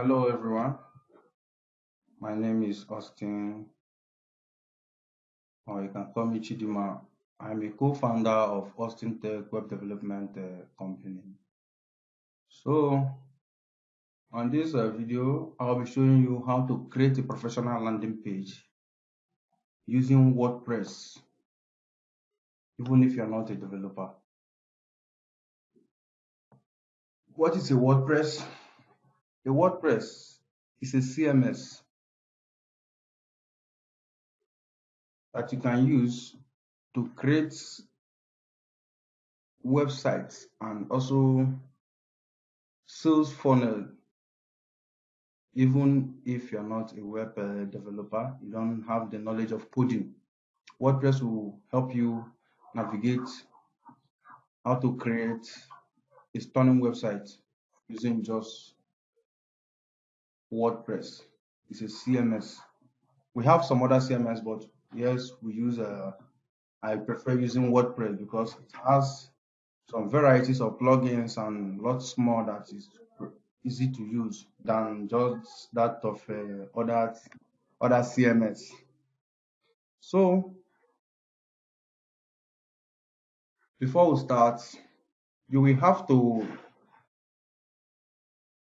Hello everyone, my name is Austin, or you can call me Chidima. I'm a co-founder of Austin Tech Web Development Company. So, on this video, I'll be showing you how to create a professional landing page using WordPress, even if you're not a developer. What is a WordPress? A WordPress is a CMS that you can use to create websites and also sales funnel. Even if you're not a web developer, you don't have the knowledge of coding, WordPress will help you navigate how to create a stunning website using just WordPress. It's a CMS. We have some other CMS, but yes, I prefer using WordPress because it has some varieties of plugins and lots more that is easy to use than just that of other CMS. So before we start, you will have to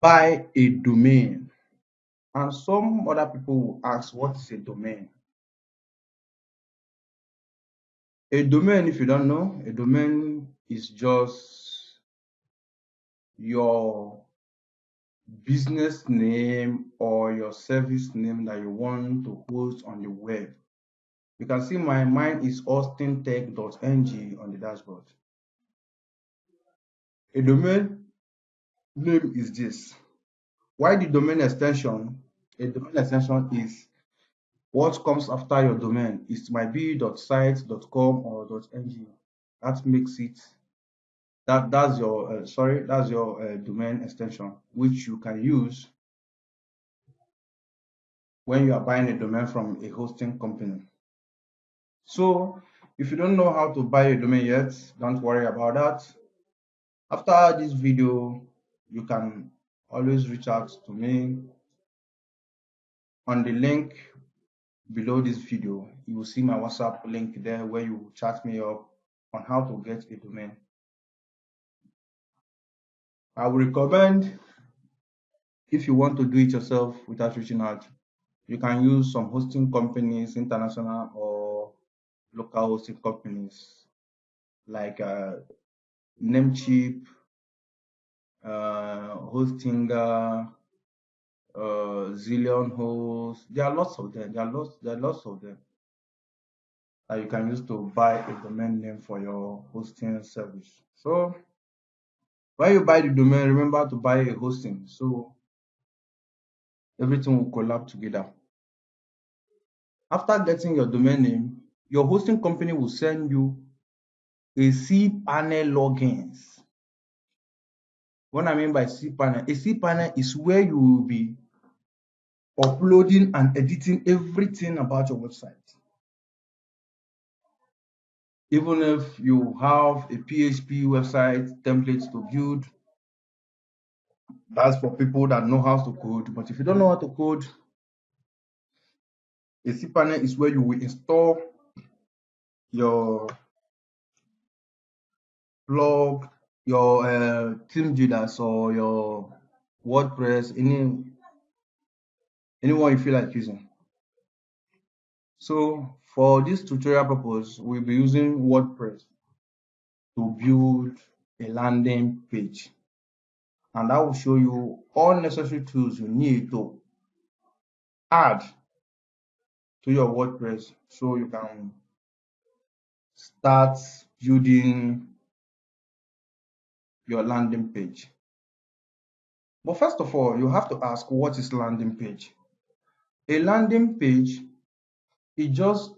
buy a domain. And some other people will ask, what is a domain? A domain, if you don't know, a domain is just your business name or your service name that you want to host on the web. You can see mine is austintech.ng on the dashboard. A domain name is this. Why the domain extension? A domain extension is what comes after your domain. It might be .site.com or .ng. That makes it that's your domain extension, which you can use when you are buying a domain from a hosting company. So if you don't know how to buy a domain yet, don't worry about that. After this video, you can always reach out to me on the link below this video. You will see my WhatsApp link there where you chat me up on how to get a domain. I would recommend, if you want to do it yourself without reaching out, you can use some hosting companies, international or local hosting companies like Namecheap, Hostinger, Zillion Host. There are lots of them. There are lots of them that you can use to buy a domain name for your hosting service. So when you buy the domain, remember to buy a hosting so everything will collab together. After getting your domain name, your hosting company will send you a cPanel logins. What I mean by cPanel, a cPanel is where you will be uploading and editing everything about your website. Even if you have a PHP website template to build, that's for people that know how to code. But if you don't know how to code, a cPanel is where you will install your blog, your theme builders, or your WordPress, anyone you feel like using. So for this tutorial purpose, we'll be using WordPress to build a landing page. And I will show you all necessary tools you need to add to your WordPress so you can start building your landing page. But first of all, you have to ask, what is landing page? A landing page is just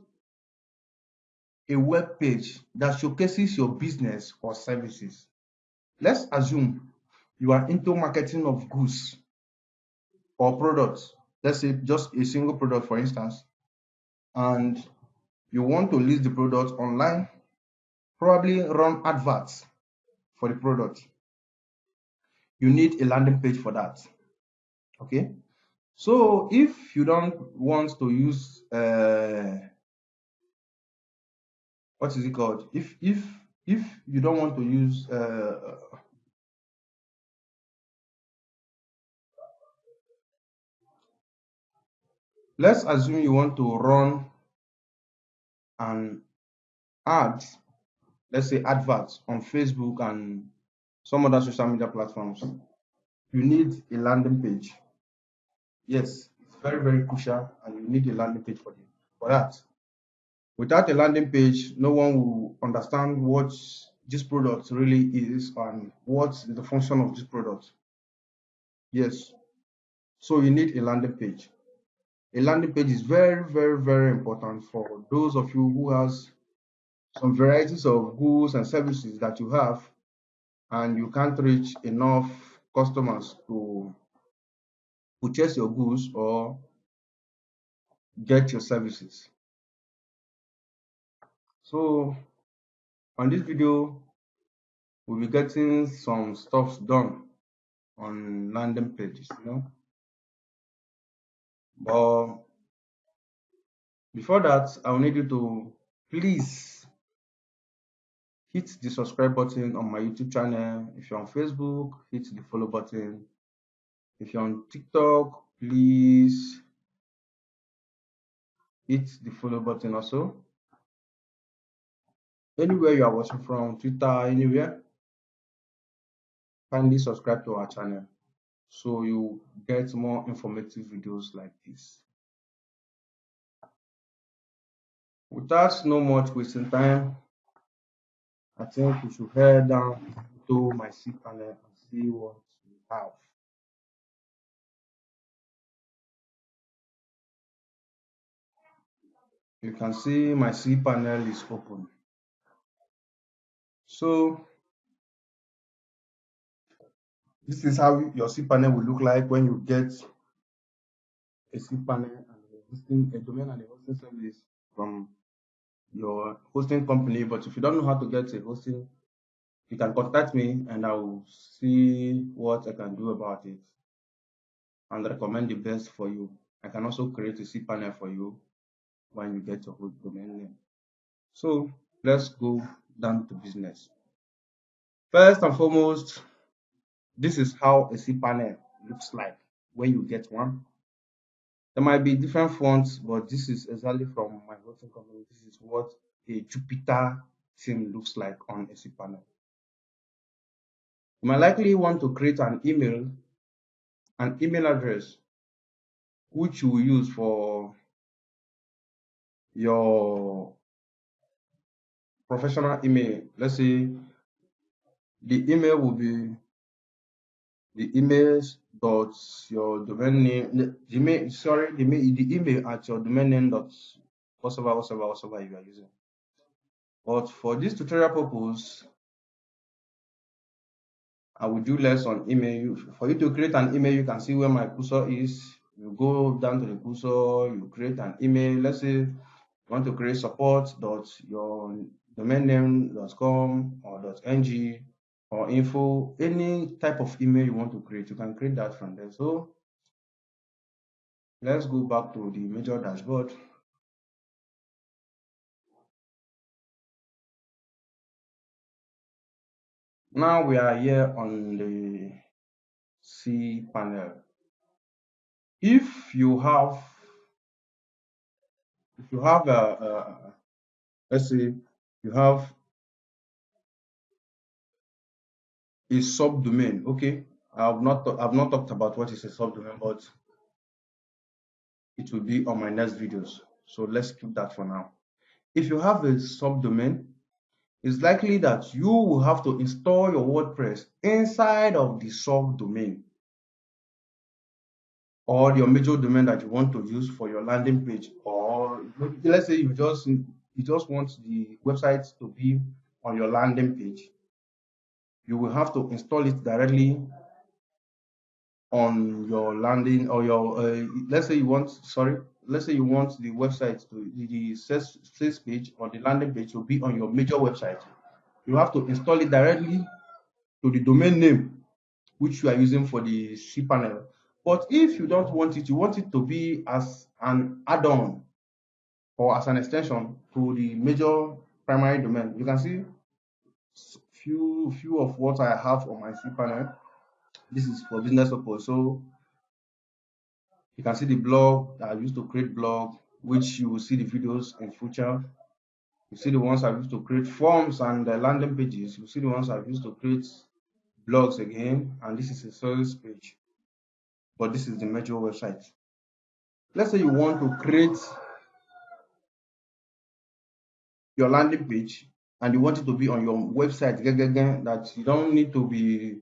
a web page that showcases your business or services. Let's assume you are into marketing of goods or products. Let's say just a single product, for instance, and you want to list the product online, probably run adverts for the product. You need a landing page for that. Okay. So if you don't want to use what is it called? If you don't want to use let's assume you want to run an ad, let's say adverts on Facebook and some other social media platforms. You need a landing page. Yes, it's very, very crucial, and you need a landing page for that. Without a landing page, no one will understand what this product really is and what is the function of this product. Yes, so you need a landing page. A landing page is very, very, very important for those of you who has some varieties of goods and services that you have, and you can't reach enough customers to purchase your goods or get your services. So on this video, we'll be getting some stuff done on landing pages, But before that, I will need you to please hit the subscribe button on my YouTube channel. If you're on Facebook, hit the follow button. If you're on TikTok, please hit the follow button also. Anywhere you are watching from, Twitter, anywhere, kindly subscribe to our channel so you get more informative videos like this. Without no much wasting time, I think we should head down to my cPanel and see what we have. You can see my cPanel is open. So this is how your cPanel will look like when you get a cPanel and a domain and a hosting service from your hosting company. But if you don't know how to get a hosting, you can contact me and I will see what I can do about it and recommend the best for you. I can also create a cPanel for you when you get your whole domain name. So let's go down to business. First and foremost, this is how a cPanel looks like when you get one. There might be different fonts, but this is exactly from my hosting company. This is what a Jupyter theme looks like on a cPanel. You might likely want to create an email address, which you will use for your professional email. Let's say the email will be the emails dot your domain name, the email at your domain name dot whatever you are using. But for this tutorial purpose, I will do less on email. For you to create an email, you can see where my cursor is. You go down to the cursor, you create an email. Let's say you want to create support dot your domain name.com or .ng or info, any type of email you want to create, you can create that from there. So let's go back to the major dashboard. Now we are here on the cPanel. If you have let's say you have a subdomain, okay. I've not talked about what is a subdomain, but it will be on my next videos. So let's keep that for now. If you have a subdomain, it's likely that you will have to install your WordPress inside of the subdomain or your major domain that you want to use for your landing page, or maybe let's say you just want the website to be on your landing page. You will have to install it directly on your landing or your let's say you want the website to the sales page or the landing page to be on your major website. You have to install it directly to the domain name which you are using for the cPanel. But if you don't want it, you want it to be as an add-on or as an extension to the major primary domain. You can see few of what I have on my cPanel. This is for business purpose. So you can see the blog that I used to create blog, which you will see the videos in future. You see the ones I've used to create forms and landing pages. You see the ones I've used to create blogs again. And this is a sales page, but this is the major website. Let's say you want to create your landing page and you want it to be on your website, that you don't need to be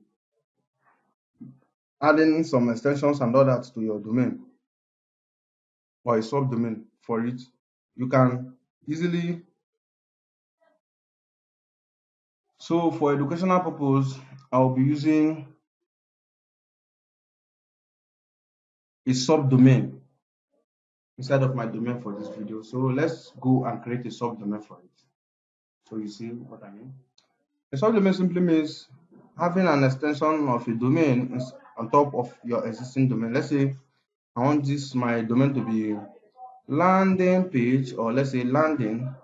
adding some extensions and all that to your domain or a subdomain for it. You can easily. So for educational purpose, I'll be using a subdomain inside of my domain for this video. So let's go and create a subdomain for it. So you see what I mean? A subdomain simply means having an extension of a domain on top of your existing domain. Let's say I want this my domain to be landing page, or let's say landing,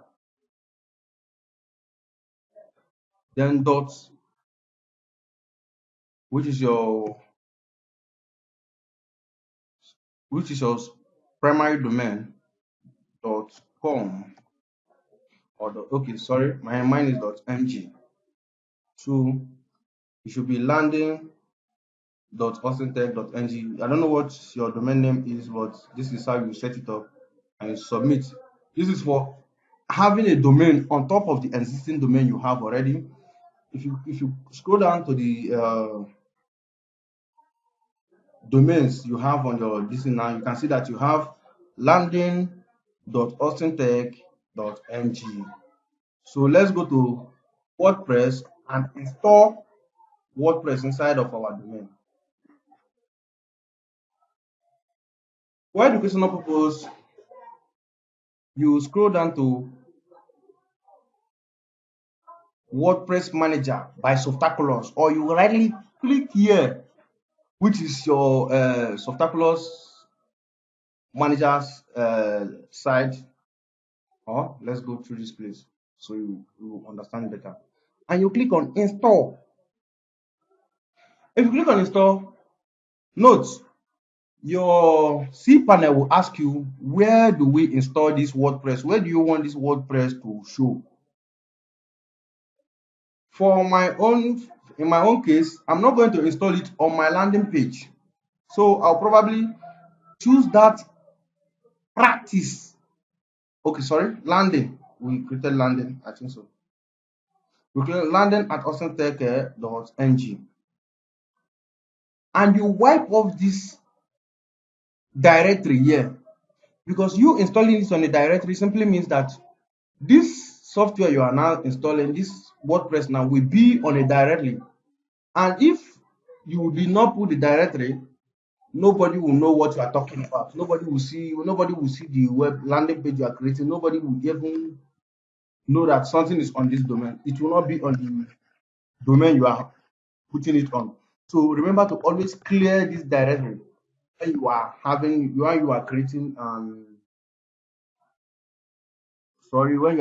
then dot, which is your primary domain dot com, or okay, sorry, mine is dot .mg. So it should be landing dot austintech.ng. I don't know what your domain name is, but this is how you set it up and you submit. This is for having a domain on top of the existing domain you have already. If you scroll down to the domains you have on your this now, you can see that you have landing.austintech.ng. So let's go to WordPress and install WordPress inside of our domain. For educational purpose, you scroll down to WordPress Manager by Softaculous, or you rightly click here, which is your Softaculous Manager's site. Or let's go through this place so you understand better. And you click on install. If you click on install, note your cPanel will ask you, where do we install this WordPress? Where do you want this WordPress to show? In my own case, I'm not going to install it on my landing page. So I'll probably choose that practice. Okay, sorry, landing. We created landing, I think so. We created landing at austintech.ng. And you wipe off this directory here, because you installing this on a directory simply means that this software you are now installing, this WordPress now, will be on a directory. And if you did not put the directory, nobody will know what you are talking about. Nobody will see the web landing page you are creating. Nobody will even know that something is on this domain. It will not be on the domain you are putting it on. So remember to always clear this directory when you are creating when you are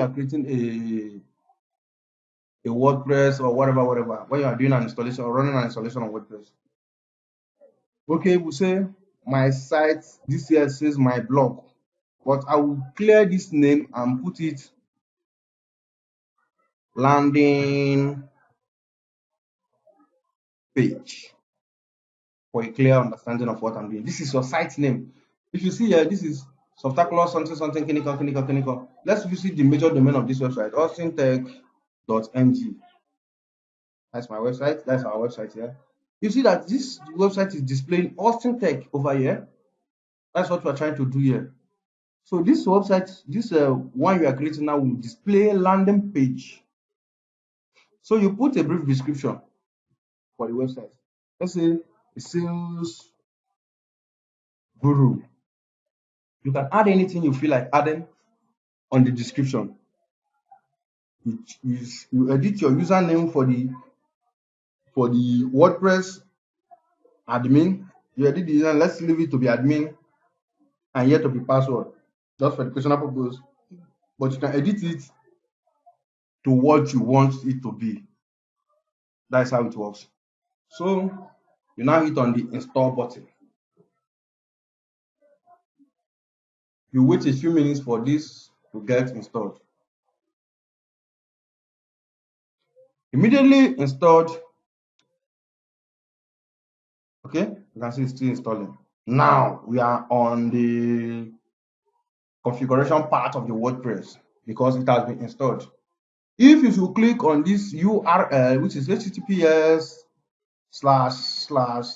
creating a WordPress or whatever, when you are doing an installation or running an installation on WordPress. Okay, we say my site, this here says my blog, but I will clear this name and put it landing page for a clear understanding of what I'm doing. This is your site name. If you see here, this is Softaculous something clinical. Let's visit the major domain of this website, austintech.ng. That's my website. That's our website here. You see that this website is displaying Austin Tech over here. That's what we're trying to do here. So this website, this one you are creating now, will display landing page. So you put a brief description for the website. Let's say a sales guru. You can add anything you feel like adding on the description. You edit your username for the WordPress admin. You edit the design, let's leave it to be admin and here to be password, just for educational purpose. But you can edit it to what you want it to be. That's how it works. So you now hit on the install button. You wait a few minutes for this to get installed. Immediately installed, okay, you can see it's still installing. Now we are on the configuration part of the WordPress because it has been installed. If you should click on this URL, which is https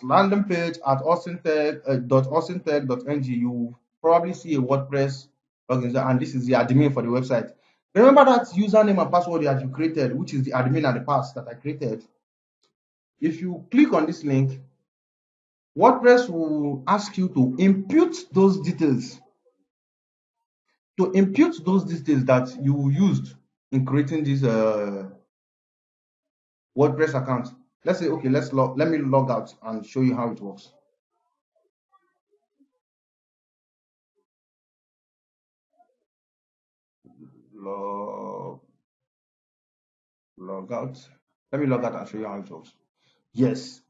landing page at austintech.austintech.ng, you probably see a WordPress plugin there, and this is the admin for the website. Remember that username and password that you created, which is the admin and the pass that I created. If you click on this link, WordPress will ask you to impute those details. To impute those details that you used in creating this WordPress account. Let's say, okay, let me log out and show you how it works. Log, log out. Let me log out and show you how it works. Yes,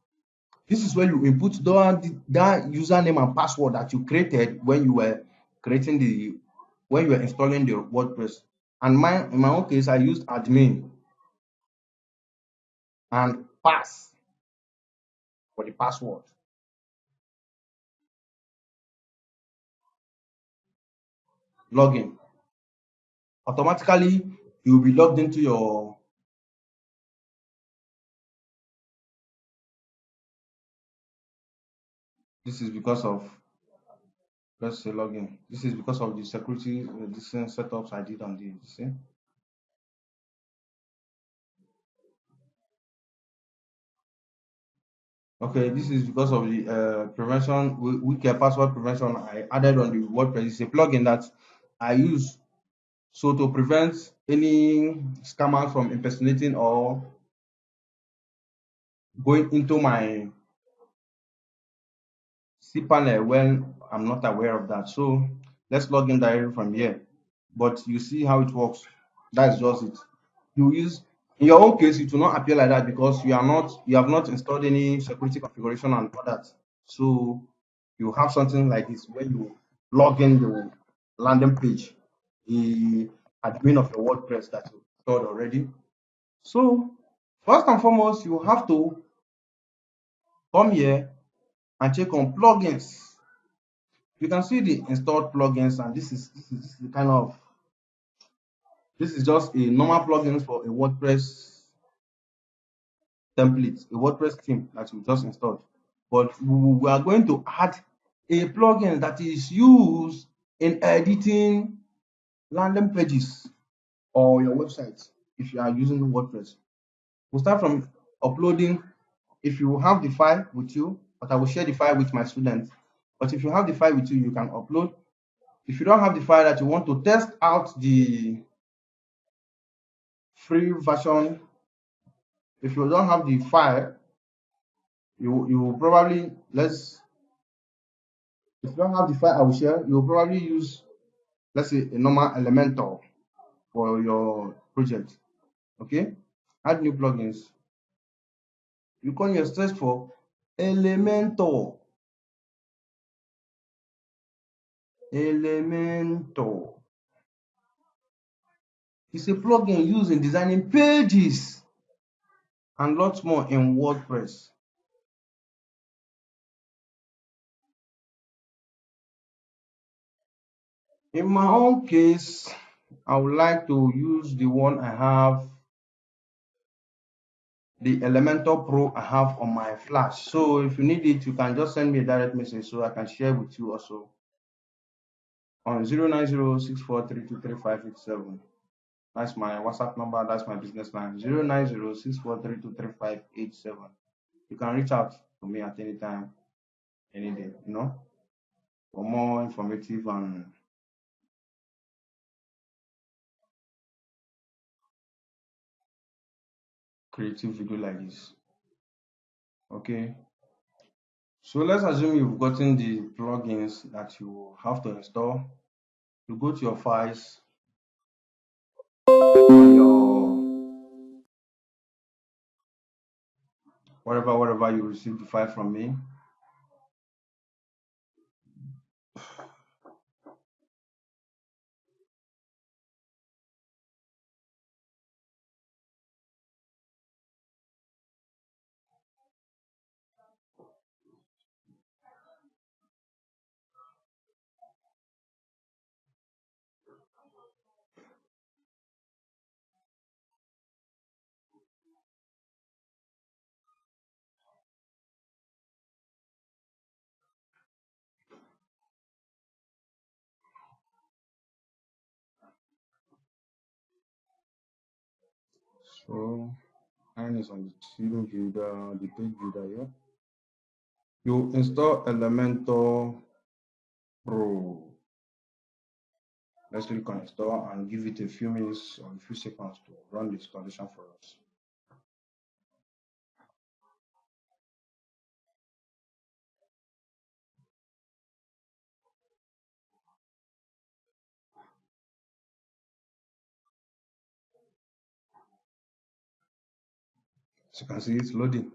this is where you input that username and password that you created when you were creating when you were installing the WordPress. And in my own case, I used admin and pass for the password. Login. Automatically, you will be logged into your. This is because of, let's say, login. This is because of the security this setups I did on the thing. Okay, this is because of the prevention, weak password prevention I added on the WordPress. It's a plugin that I use so to prevent any scammers from impersonating or going into my cPanel when I'm not aware of that. So let's log in directly from here. But you see how it works. That's just it. You use in your own case, it will not appear like that because you have not installed any security configuration and all that. So you have something like this when you log in the landing page, the admin of your WordPress that you installed already. So first and foremost, you have to come here and check on plugins. You can see the installed plugins, and this is the kind of, this is just a normal plugins for a WordPress template, a WordPress theme that we just installed. But we are going to add a plugin that is used in editing landing pages or your website if you are using WordPress. We'll start from uploading. If you have the file with you, but I will share the file with my students. But if you have the file with you, you can upload. If you don't have the file that you want to test out the free version, if you don't have the file, you will probably, let's, if you don't have the file I will share, you will probably use, let's say, a normal Elementor for your project. Okay, add new plugins. You call your search for Elementor. Elementor. It's a plugin used in designing pages and lots more in WordPress. In my own case, I would like to use the one I have, the Elementor Pro I have on my Flash. So if you need it, you can just send me a direct message so I can share with you also on 09064323587. That's my WhatsApp number. That's my business line. 09064323587. You can reach out to me at any time, any day, for more informative and creative video like this. Okay. So let's assume you've gotten the plugins that you have to install. You go to your files on your wherever you received the file from me. So mine is on the team builder, the page builder here. You install Elementor Pro. Let's click on install and give it a few minutes or a few seconds to run the installation for us. As you can see, it's loading.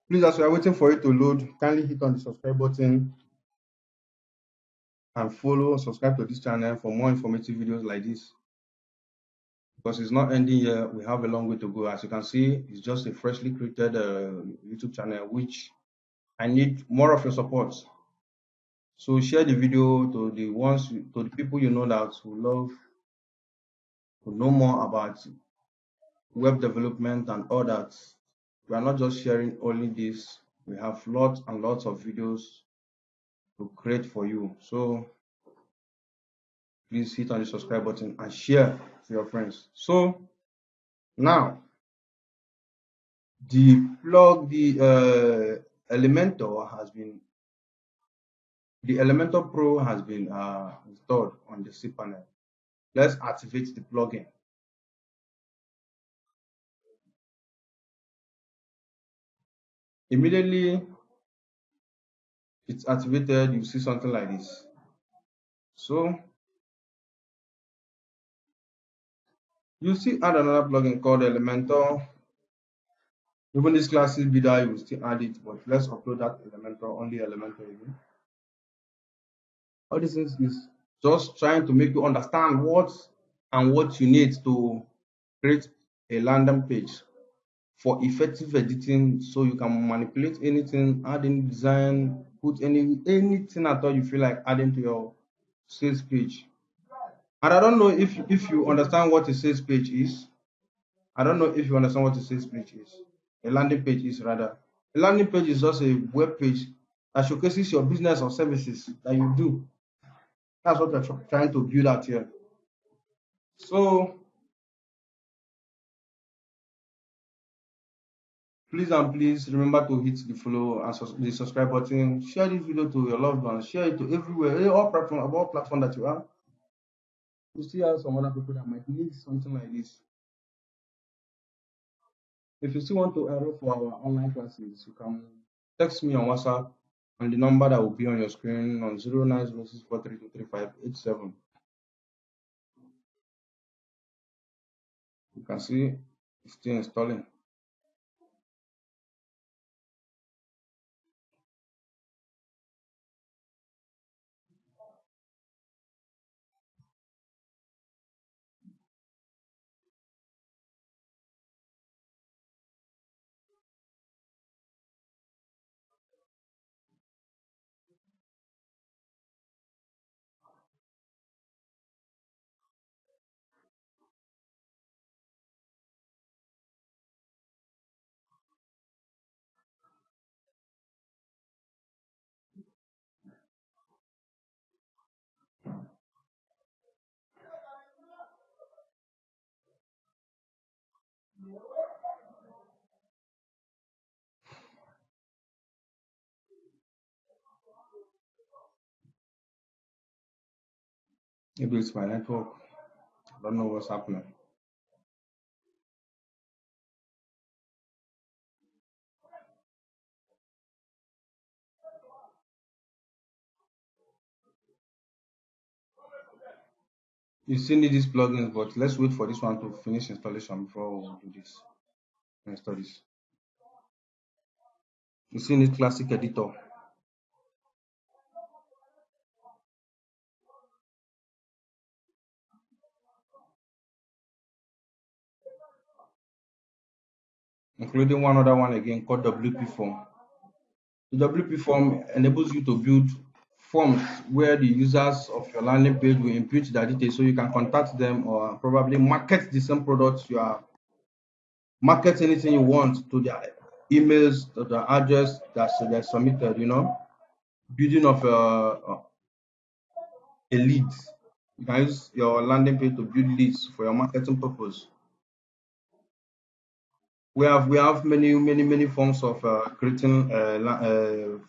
Please, as we are waiting for it to load, kindly hit on the subscribe button and subscribe to this channel for more informative videos like this. Because it's not ending here, we have a long way to go. As you can see, it's just a freshly created YouTube channel, which I need more of your support. So share the video to the people you know that who love to know more about web development and all that. We are not just sharing only this. We have lots and lots of videos to create for you. So please hit on the subscribe button and share to your friends. So now the Elementor Pro has been installed on the cPanel. Let's activate the plugin. Immediately it's activated, you see something like this. So you see add another plugin called Elementor. Even this classes builder, you will still add it, but let's upload that Elementor, only Elementor again. All this is just trying to make you understand what you need to create a landing page for effective editing, so you can manipulate anything, add any design, put anything at all you feel like adding to your sales page. And I don't know if you understand what a sales page is. I don't know if you understand what a sales page is. A landing page is rather. A landing page is just a web page that showcases your business or services that you do. That's what we're trying to build out here. So please remember to hit the follow and the subscribe button. Share this video to your loved ones. Share it to everywhere, all platform that you have. You still have some other people that might need something like this. If you still want to enroll for our online classes, you can text me on WhatsApp on the number that will be on your screen on 0906432357. You can see it's still installing. Maybe it's my network. I don't know what's happening. You still need these plugins, but let's wait for this one to finish installation before we do this. Install this. You still need classic editor, including one other one again called WP form. The WP form enables you to build forms where the users of your landing page will input their details so you can contact them or probably market the same products you are market anything you want to their emails, to the address that's submitted, building of a lead. You can use your landing page to build leads for your marketing purpose. We have many forms of creating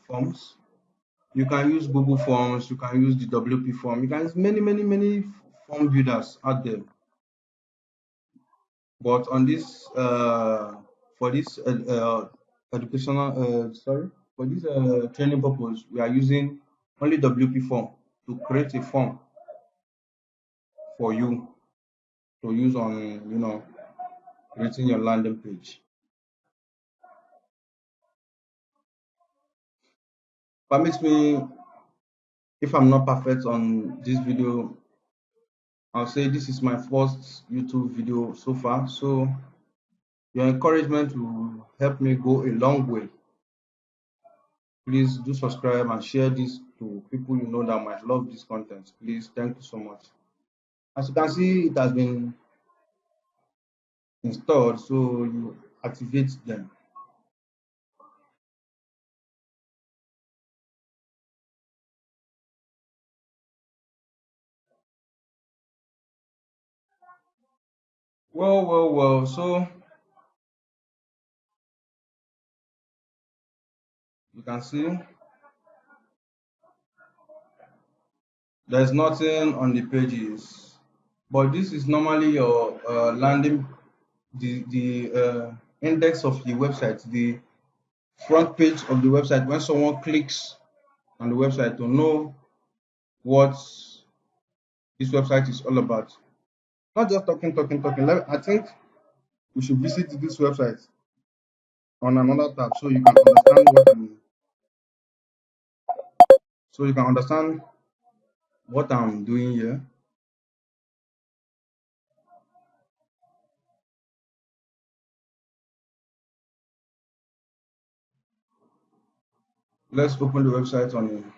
forms. You can use Google Forms, you can use the WP form, you can use many form builders out there. But on this for this educational for this training purpose, we are using only WP form to create a form for you to use on creating your landing page. Permit me, if I'm not perfect on this video, I'll say this is my first YouTube video so far. So your encouragement will help me go a long way. Please do subscribe and share this to people you know that might love this content. Please, thank you so much. As you can see, it has been installed, so you activate them. Well. So you can see there's nothing on the pages, but this is normally your landing, the index of the website, the front page of the website. When someone clicks on the website to know what this website is all about. Not just talking. I think we should visit this website on another tab so you can understand what I'm doing here. Let's open the website on.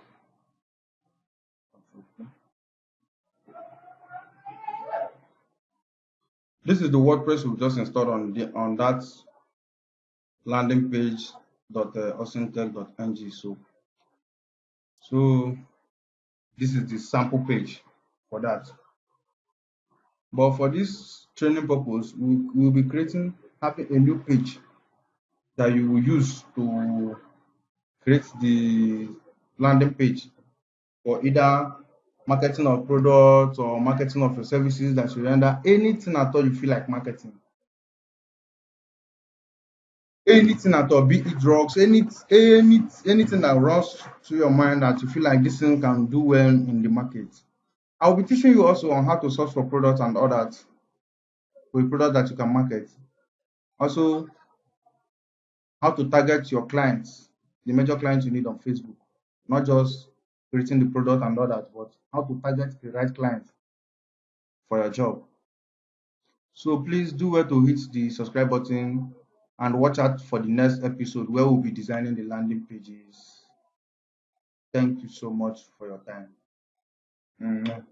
This is the WordPress we just installed on that landing page .ausintech.ng. So this is the sample page for that. But for this training purpose, we will be having a new page that you will use to create the landing page for either marketing of products or marketing of your services that you render, anything at all you feel like marketing. Anything at all, be it drugs, anything that runs to your mind that you feel like this thing can do well in the market. I'll be teaching you also on how to search for products and all that, for a product that you can market. Also, how to target your clients, the major clients you need on Facebook, not just creating the product and all that, but how to target the right clients for your job. So please do well to hit the subscribe button and watch out for the next episode where we'll be designing the landing pages. Thank you so much for your time. Mm.